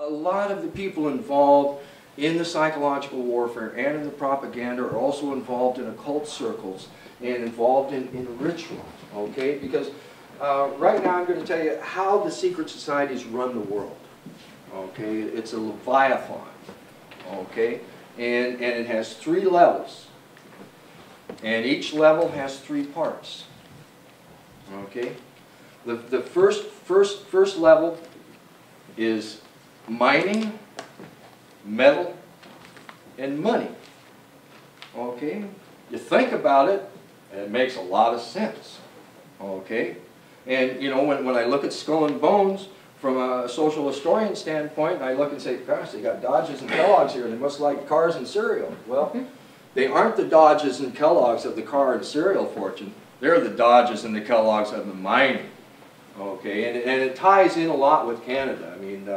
a lot of the people involved in the psychological warfare and in the propaganda are also involved in occult circles and involved in ritual, okay? Because right now I'm going to tell you how the secret societies run the world, okay? It's a leviathan, okay? And it has 3 levels, and each level has 3 parts, okay? The first level is mining, metal, and money. Okay? You think about it, and it makes a lot of sense. Okay? And, you know, when I look at Skull and Bones from a social historian standpoint, I look and say, gosh, they got Dodges and Kellogg's here, they must like cars and cereal. Well, they aren't the Dodges and Kellogg's of the car and cereal fortune. They're the Dodges and the Kellogg's of the mining. Okay? And it ties in a lot with Canada. I mean,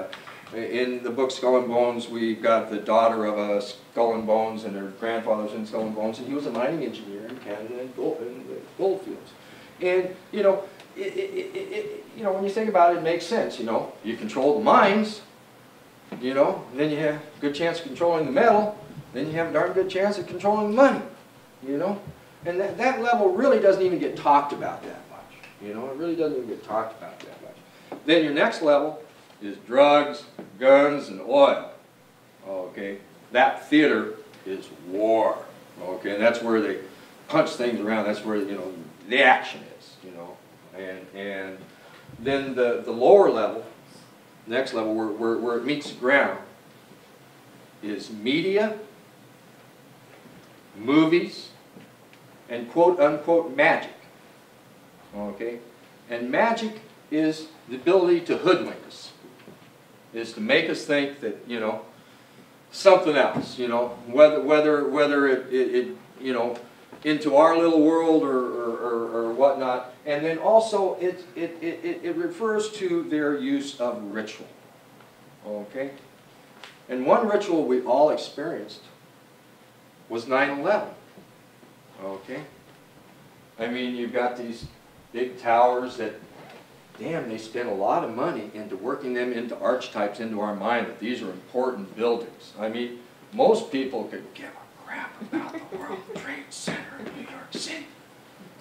in the book Skull and Bones, we've got the daughter of a Skull and Bones, and her grandfather was in Skull and Bones, and he was a mining engineer in Canada in gold fields. And, you know, when you think about it, it makes sense, you know. You control the mines, you know, then you have a good chance of controlling the metal, then you have a darn good chance of controlling the money, you know. And that level really doesn't even get talked about that much, you know. It really doesn't even get talked about that much. Then your next level is drugs, guns, and oil. Okay, that theater is war. Okay, and that's where they punch things around. That's where, you know, the action is. You know, and then the lower level, next level, where it meets the ground, is media, movies, and quote unquote magic. Okay, and magic is the ability to hoodwink us. Is to make us think that, you know, something else, you know, whether it you know, into our little world or whatnot. And then also it refers to their use of ritual, okay? And one ritual we all experienced was 9/11, okay? I mean, you've got these big towers that, damn, they spent a lot of money into working them into archetypes into our mind that these are important buildings. I mean, most people could give a crap about the World Trade Center in New York City.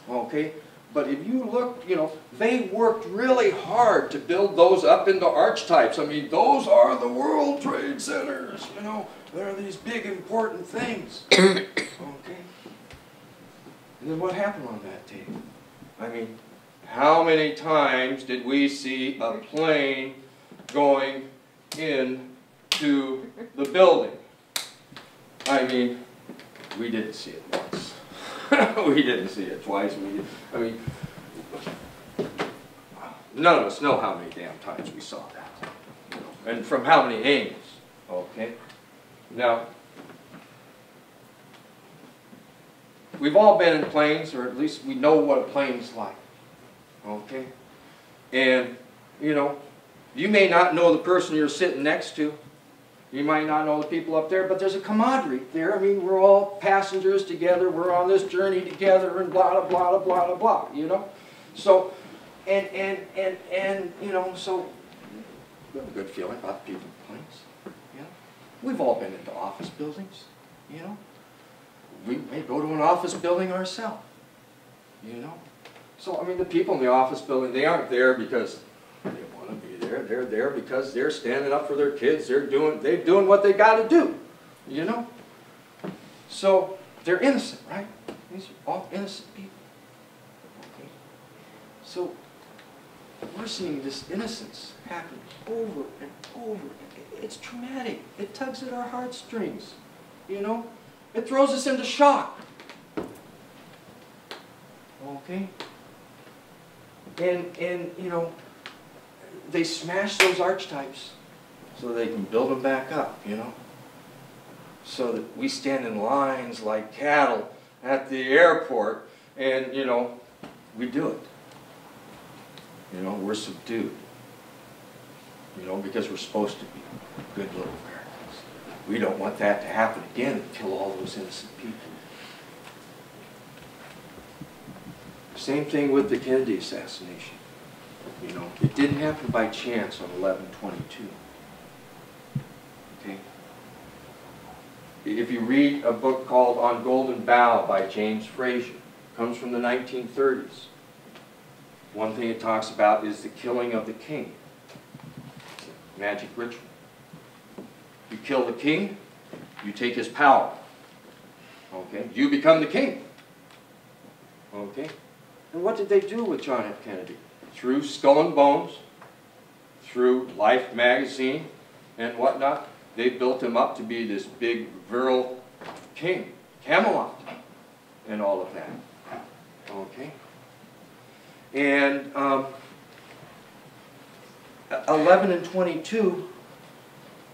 Okay? But if you look, you know, they worked really hard to build those up into archetypes. I mean, those are the World Trade Centers, you know. They're these big important things. Okay? And then what happened on that day? I mean, how many times did we see a plane going into the building? I mean, we didn't see it once. We didn't see it twice. I mean, none of us know how many damn times we saw that. You know, and from how many angles. Okay? Now, we've all been in planes, or at least we know what a plane's like. Okay? And, you know, you may not know the person you're sitting next to. You might not know the people up there, but there's a camaraderie there. I mean, we're all passengers together. We're on this journey together and blah, blah, blah, blah, blah, blah, you know? So, and you know, so we have a good feeling about the people in planes. You know? We've all been into office buildings, you know? We may go to an office building ourselves, you know? So, I mean, the people in the office building, they aren't there because they want to be there. They're there because they're standing up for their kids. They're doing what they got to do, you know? So, they're innocent, right? These are all innocent people. Okay? So, we're seeing this innocence happen over and over. It's traumatic. It tugs at our heartstrings, you know? It throws us into shock. Okay? And you know, they smash those archetypes so they can build them back up, you know? So that we stand in lines like cattle at the airport and, you know, we do it. You know, we're subdued. You know, because we're supposed to be good little Americans. We don't want that to happen again and kill all those innocent people. Same thing with the Kennedy assassination. You know, it didn't happen by chance on 11/22. Okay. If you read a book called On Golden Bough by James Frazier, comes from the 1930s. One thing it talks about is the killing of the king. It's a magic ritual. You kill the king, you take his power. Okay? You become the king. Okay? And what did they do with John F. Kennedy? Through Skull and Bones, through Life magazine, and whatnot, they built him up to be this big, virile king. Camelot, and all of that. Okay? And 11 and 22,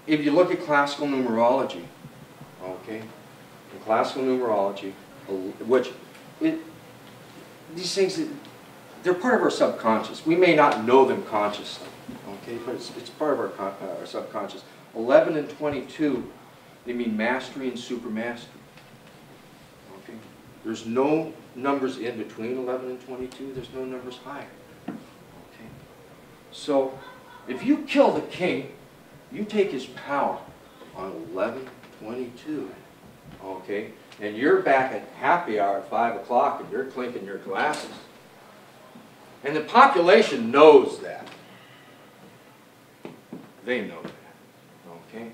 if you look at classical numerology, okay, in classical numerology, which these things, they're part of our subconscious. We may not know them consciously, okay, but it's part of our subconscious. 11 and 22, they mean mastery and supermastery. Okay, there's no numbers in between 11 and 22. There's no numbers higher. Okay, so if you kill the king, you take his power on 11/22. Okay, and you're back at happy hour at 5 o'clock, and you're clinking your glasses. And the population knows that. They know that. Okay?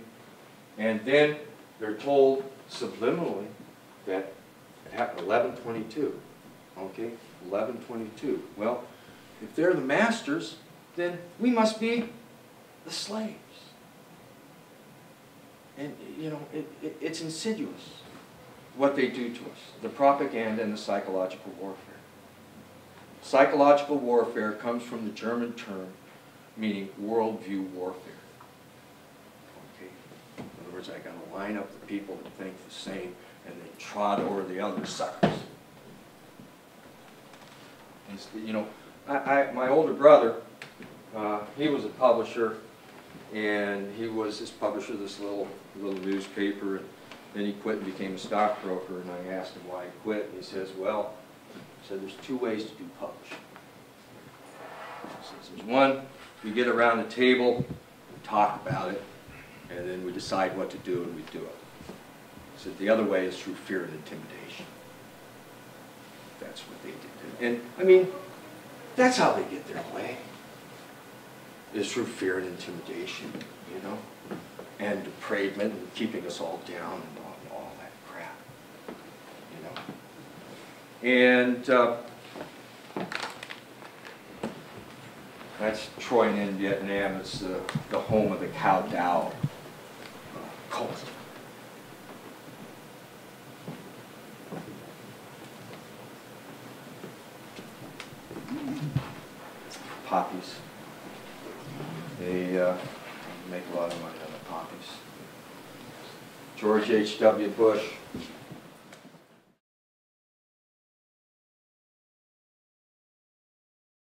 And then they're told subliminally that it happened 11/22. Okay? 11/22. Well, if they're the masters, then we must be the slaves. And, you know, it's insidious what they do to us. The propaganda and the psychological warfare. Psychological warfare comes from the German term meaning worldview warfare. Okay? In other words, I got to line up the people that think the same and they trot over the other suckers. You know, my older brother, he was a publisher, and he was this publisher of this little newspaper, and then he quit and became a stockbroker, and I asked him why he quit, and he says, well, he said, there's two ways to do publishing. He says, there's one, we get around the table, we talk about it, and then we decide what to do, and we do it. He said, the other way is through fear and intimidation. That's what they did. And, I mean, that's how they get their way, is through fear and intimidation, you know, and depravement and keeping us all down and all that crap, you know. And that's Troy in Vietnam. It's the home of the Cao Dao cult. Poppies. They make a lot of money on the poppies. George H.W. Bush